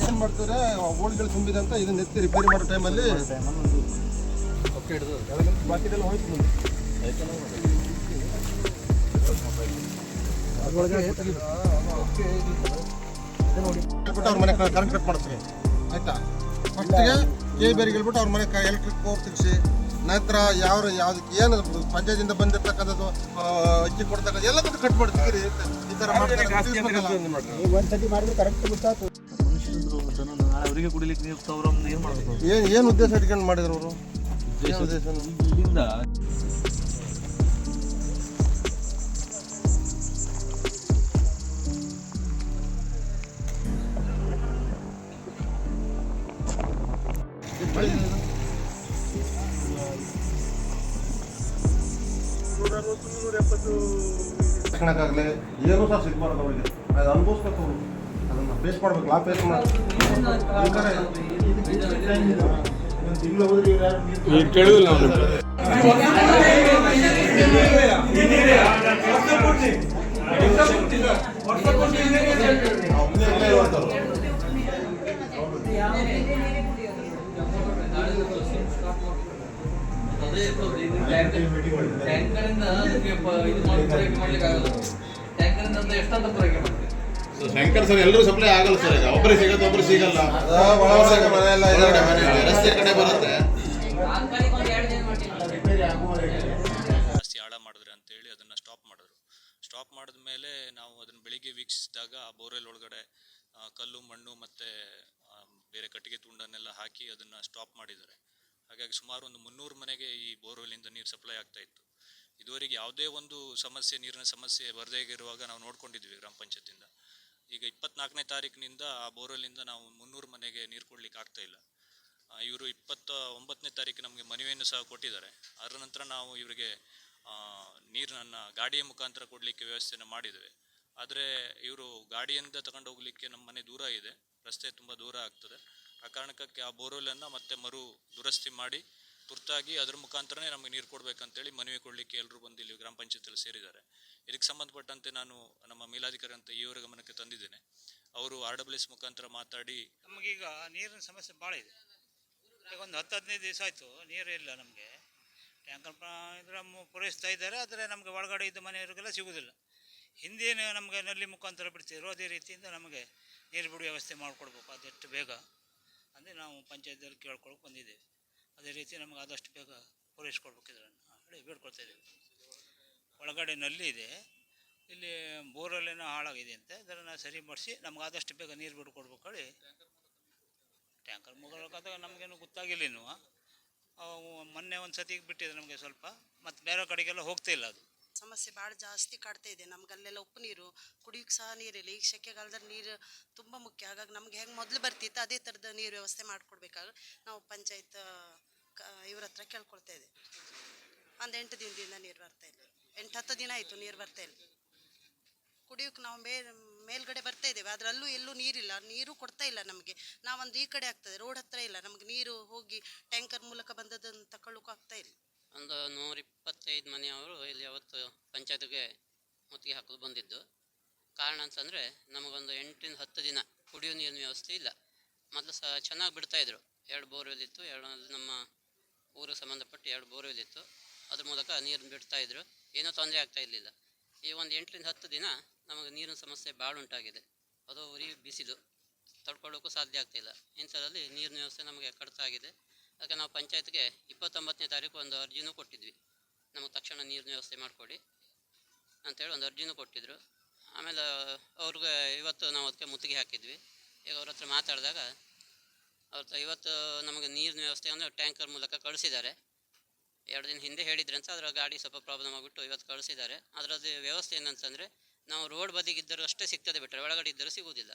ಏನು ಮಾಡ್ತಾರೆ ಓಲ್ಗಳು ತುಂಬಿದಂತ ಇದನ್ನ ಎತ್ತಿ ರಿಪೇರಿ ಮಾಡೋ ಟೈಮಲ್ಲಿ ಬಾಕಿದೆಲ್ಲ ಹೋಯ್ತು ಮುಂದೆ ಅವ್ರ ಮನೆ ಕರೆಂಟ್ ಕಟ್ ಮಾಡಿಸ್ರಿ ಆಯ್ತಾ. ಫಸ್ಟಿಗೆ ಬೇರಿಗೆ ಹೇಳ್ಬಿಟ್ಟು ಅವ್ರ ಮನೆ ಎಲೆಕ್ಟ್ರಿಕ್ ಪವರ್ ತೆಗಿಸಿ ನಂತರ ಯಾವ್ದಕ್ಕೆ ಏನು ಪಂಚಾಯತಿಂದ ಬಂದಿರ್ತಕ್ಕಂಥದ್ದು ಅಕ್ಕಿ ಕೊಡ್ತಕ್ಕಂಥ ಎಲ್ಲದನ್ನು ಕಟ್ ಮಾಡಿ ತೆಗೀರಿ. ಈ ಥರ ಒಂದ್ಸತಿ ಮಾಡಿದ್ರೆ ಕರೆಕ್ಟ್ ಗೊತ್ತಾಯ್ತು. ಅವರಿಗೆ ಕುಡಿಲಿಕ್ಕೆ ನೀರು ಸಾವಿರ ಏನು ಮಾಡಬೇಕು, ಏನು ಉದ್ದೇಶ ಇಟ್ಕೊಂಡು ಮಾಡಿದ್ರು ಅವರು? ಉದ್ದೇಶ ಇಲ್ಲಿಂದ ತಗೊಳಕ್ಕಾಗಲಿ ಏನೂ ಸಹ ಸಿಗ್ಬಾರ್ದು ಅವರಿಗೆ. ಅದು ಅನುಭವಿಸ್ಬೇಕು, ಅವರು ಅದನ್ನು ಫೇಸ್ ಮಾಡ್ಬೇಕು. ಲಾ ಫೇಸ್ ಮಾಡಿ ತಿಂಗಳು ಹೋದ್ರೆ ಟ್ಯಾಂಕರ್ ಸರ್ ಎಲ್ಲರೂ ಸಪ್ಲೈ ಆಗಲ್ಲ ಸರ್. ಈಗ ಒಬ್ಬರಿಗೆ ಸಿಗುತ್ತೆ, ಒಬ್ಬರು ಸಿಗಲ್ಲ. ರಸ್ತೆ ಕಡೆ ಬರುತ್ತೆ. ಜಾಸ್ತಿ ಆಳ ಮಾಡಿದ್ರೆ ಅಂತೇಳಿ ಅದನ್ನು ಸ್ಟಾಪ್ ಮಾಡಿದ ಮೇಲೆ ನಾವು ಅದನ್ನು ಬೆಳಿಗ್ಗೆ ವೀಕ್ಷಿಸಿದಾಗ ಆ ಬೋರ್ವೆಲ್ ಒಳಗಡೆ ಕಲ್ಲು ಮಣ್ಣು ಮತ್ತು ಬೇರೆ ಕಟ್ಟಿಗೆ ತುಂಡನ್ನೆಲ್ಲ ಹಾಕಿ ಅದನ್ನು ಸ್ಟಾಪ್ ಮಾಡಿದ್ದಾರೆ. ಹಾಗಾಗಿ ಸುಮಾರು ಒಂದು 300 ಮನೆಗೆ ಈ ಬೋರ್ವೆಲಿಂದ ನೀರು ಸಪ್ಲೈ ಆಗ್ತಾ ಇತ್ತು. ಇದುವರೆಗೆ ಯಾವುದೇ ಒಂದು ನೀರಿನ ಸಮಸ್ಯೆ ಬರದೇ ಇರುವಾಗ ನಾವು ನೋಡ್ಕೊಂಡಿದ್ವಿ ಗ್ರಾಮ ಪಂಚಾಯತಿಂದ. ಈಗ 24ನೇ ತಾರೀಕಿನಿಂದ ಆ ಬೋರ್ವೆಲಿಂದ ನಾವು 300 ಮನೆಗೆ ನೀರು ಕೊಡ್ಲಿಕ್ಕೆ ಆಗ್ತಾ ಇಲ್ಲ. ಇವರು 29ನೇ ತಾರೀಕು ನಮಗೆ ಮನವಿಯನ್ನು ಸಹ ಕೊಟ್ಟಿದ್ದಾರೆ. ಅದರ ನಂತರ ನಾವು ಇವರಿಗೆ ನೀರನ್ನು ಗಾಡಿಯ ಮುಖಾಂತರ ಕೊಡಲಿಕ್ಕೆ ವ್ಯವಸ್ಥೆಯನ್ನು ಮಾಡಿದ್ದೇವೆ. ಆದರೆ ಇವರು ಗಾಡಿಯಿಂದ ತಗೊಂಡು ಹೋಗಲಿಕ್ಕೆ ನಮ್ಮ ಮನೆ ದೂರ ಇದೆ, ರಸ್ತೆ ತುಂಬ ದೂರ ಆಗ್ತದೆ. ಆ ಕಾರಣಕ್ಕೆ ಆ ಬೋರ್ವೆಲನ್ನು ಮತ್ತೆ ದುರಸ್ತಿ ಮಾಡಿ ತುರ್ತಾಗಿ ಅದರ ಮುಖಾಂತರನೇ ನಮಗೆ ನೀರು ಕೊಡಬೇಕಂತೇಳಿ ಮನವಿ ಕೊಡಲಿಕ್ಕೆ ಎಲ್ಲರೂ ಬಂದು ಇಲ್ಲಿ ಗ್ರಾಮ ಪಂಚಾಯತಿಯಲ್ಲಿ ಸೇರಿದ್ದಾರೆ. ಇದಕ್ಕೆ ಸಂಬಂಧಪಟ್ಟಂತೆ ನಾನು ನಮ್ಮ ಮೇಲಾಧಿಕಾರಿ ಅಂತ ಇವರ ಗಮನಕ್ಕೆ ತಂದಿದ್ದೇನೆ. ಅವರು RWS ಮುಖಾಂತರ ಮಾತಾಡಿ ನಮಗೀಗ ನೀರಿನ ಸಮಸ್ಯೆ ಭಾಳ ಇದೆ. ಈಗ ಒಂದು 10-15 ದಿವಸ ಆಯಿತು ನೀರು ಇಲ್ಲ. ನಮಗೆ ಟ್ಯಾಂಕರ್ ಇದ್ರೆ ಪೂರೈಸ್ತಾ ಇದ್ದಾರೆ, ಆದರೆ ನಮಗೆ ಒಳಗಡೆ ಇದ್ದ ಮನೆಯವರಿಗೆಲ್ಲ ಸಿಗೋದಿಲ್ಲ. ಹಿಂದೇನು ನಮಗೆ ನಲ್ಲಿ ಮುಖಾಂತರ ಬಿಡ್ತಿದ್ರು, ಅದೇ ರೀತಿಯಿಂದ ನಮಗೆ ನೀರು ಬಿಡುವ ವ್ಯವಸ್ಥೆ ಮಾಡಿಕೊಡ್ಬೇಕು ಆದಷ್ಟು ಬೇಗ. ಅಂದರೆ ನಾವು ಪಂಚಾಯತ್ದಲ್ಲಿ ಕೇಳ್ಕೊಳಕ್ಕೆ ಬಂದಿದ್ದೇವೆ. ಅದೇ ರೀತಿ ನಮಗೆ ಆದಷ್ಟು ಬೇಗ ಪೂರೈಸ್ಕೊಡ್ಬೇಕು ಇದನ್ನು ಹೇಳಿ ಬೇಡ್ಕೊಳ್ತಾ ಇದ್ದೇವೆ. ಒಳಗಡೆ ನಲ್ಲಿ ಇದೆ, ಇಲ್ಲಿ ಬೋರಲ್ಲೇನೋ ಹಾಳಾಗಿದೆ ಅಂತೆ, ಅದನ್ನು ಸರಿ ಮಾಡಿಸಿ ನಮ್ಗೆ ಆದಷ್ಟು ಬೇಗ ನೀರು ಬಿಡ್ಕೊಡ್ಬೇಕು ಹೇಳಿ. ಟ್ಯಾಂಕರ್ ಮುಗಿದಾಗ ನಮಗೇನು ಗೊತ್ತಾಗಿಲ್ಲ ಇನ್ನೂ. ಮೊನ್ನೆ ಒಂದು ಸತಿ ಬಿಟ್ಟಿದೆ ನಮಗೆ ಸ್ವಲ್ಪ, ಮತ್ತು ಬೇರೆ ಕಡೆಗೆಲ್ಲ ಹೋಗ್ತಾ ಇಲ್ಲ. ಅದು ಸಮಸ್ಯೆ ಭಾಳ ಜಾಸ್ತಿ ಕಾಡ್ತಾ ಇದೆ ನಮ್ಗೆ. ಅಲ್ಲೆಲ್ಲ ಉಪ್ಪು ನೀರು, ಕುಡಿಯೋಕ್ಕೆ ಸಹ ನೀರಿಲ್ಲ. ಈಗ ಸೆಕೆಗಾಲದಲ್ಲಿ ನೀರು ತುಂಬ ಮುಖ್ಯ. ಹಾಗಾಗಿ ನಮ್ಗೆ ಹೆಂಗೆ ಮೊದಲು ಬರ್ತಿತ್ತು ಅದೇ ಥರದ ನೀರು ವ್ಯವಸ್ಥೆ ಮಾಡಿಕೊಡ್ಬೇಕಾಗ ನಾವು ಪಂಚಾಯತ್ ಇವ್ರ ಹತ್ರ ಕೇಳ್ಕೊಳ್ತಾ ಇದ್ದೀವಿ. ಒಂದು 8 ದಿನದಿಂದ ನೀರು ಬರ್ತಾ ಇಲ್ಲ. 8-10 ದಿನ ಆಯಿತು ನೀರು ಬರ್ತಾ ಇಲ್ಲ. ಕುಡಿಯೋಕ್ಕೆ ನಾವು ಮೇಲ್ಗಡೆ ಬರ್ತಾ ಇದ್ದೇವೆ, ಅದರಲ್ಲೂ ಎಲ್ಲೂ ನೀರಿಲ್ಲ. ನೀರು ಕೊಡ್ತಾ ಇಲ್ಲ ನಮಗೆ. ನಾವೊಂದು ಈ ಕಡೆ ಆಗ್ತದೆ, ರೋಡ್ ಹತ್ರ ಇಲ್ಲ. ನಮಗೆ ನೀರು ಹೋಗಿ ಟ್ಯಾಂಕರ್ ಮೂಲಕ ಬಂದದನ್ನು ತಗೊಳ್ಳೋಕ್ಕೂ ಆಗ್ತಾ ಇಲ್ಲ. ಒಂದು 125 ಮನೆಯವರು ಇಲ್ಲಿ ಅವತ್ತು ಪಂಚಾಯತ್ಗೆ ಮುತ್ತಿಗೆ ಹಾಕೋದು ಬಂದಿದ್ದು. ಕಾರಣ ಅಂತಂದರೆ ನಮಗೊಂದು 8-10 ದಿನ ಕುಡಿಯೋ ನೀರಿನ ವ್ಯವಸ್ಥೆ ಇಲ್ಲ. ಮೊದಲು ಸಹ ಚೆನ್ನಾಗಿ ಬಿಡ್ತಾಯಿದ್ರು. 2 ಬೋರ್ವೆಲ್ ಇತ್ತು, ನಮ್ಮ ಊರಿಗೆ ಸಂಬಂಧಪಟ್ಟು 2 ಬೋರ್ವೆಲ್ ಇತ್ತು. ಅದ್ರ ಮೂಲಕ ನೀರನ್ನು ಬಿಡ್ತಾಯಿದ್ರು, ಏನೂ ತೊಂದರೆ ಆಗ್ತಾ ಇರಲಿಲ್ಲ. ಈ ಒಂದು 8-10 ದಿನ ನಮಗೆ ನೀರಿನ ಸಮಸ್ಯೆ ಭಾಳ ಉಂಟಾಗಿದೆ. ಅದು ಉರಿ ಬಿಸಿಲು ತಡ್ಕೊಳ್ಳೋಕ್ಕೂ ಸಾಧ್ಯ ಆಗ್ತಾಯಿಲ್ಲ. ಇಂಥದ್ರಲ್ಲಿ ನೀರಿನ ವ್ಯವಸ್ಥೆ ನಮಗೆ ಕಡಿತ ಆಗಿದೆ. ಅದಕ್ಕೆ ನಾವು ಪಂಚಾಯತ್ಗೆ 29ನೇ ತಾರೀಕು ಒಂದು ಅರ್ಜಿನೂ ಕೊಟ್ಟಿದ್ವಿ. ನಮಗೆ ತಕ್ಷಣ ನೀರಿನ ವ್ಯವಸ್ಥೆ ಮಾಡಿಕೊಡಿ ಅಂತೇಳಿ ಒಂದು ಅರ್ಜಿನೂ ಕೊಟ್ಟಿದ್ದರು. ಆಮೇಲೆ ಅವ್ರಿಗೆ ಇವತ್ತು ನಾವು ಅದಕ್ಕೆ ಮುತ್ತಿಗೆ ಹಾಕಿದ್ವಿ. ಈಗ ಅವ್ರ ಹತ್ರ ಮಾತಾಡಿದಾಗ ಇವತ್ತು ನಮಗೆ ನೀರಿನ ವ್ಯವಸ್ಥೆ ಅಂದರೆ ಟ್ಯಾಂಕರ್ ಮೂಲಕ ಕಳಿಸಿದ್ದಾರೆ. 2 ದಿನ ಹಿಂದೆ ಹೇಳಿದ್ರೆ ಅಂತ ಅದರ ಗಾಡಿ ಸ್ವಲ್ಪ ಪ್ರಾಬ್ಲಮ್ ಆಗಿಬಿಟ್ಟು ಇವತ್ತು ಕಳಿಸಿದ್ದಾರೆ. ಅದರದ್ದು ವ್ಯವಸ್ಥೆ ಏನಂತಂದರೆ ನಾವು ರೋಡ್ ಬದಿಗಿದ್ದರೂ ಅಷ್ಟೇ ಸಿಗ್ತದೆ, ಬಿಟ್ಟರೆ ಒಳಗಡೆ ಇದ್ದರೂ ಸಿಗುವುದಿಲ್ಲ.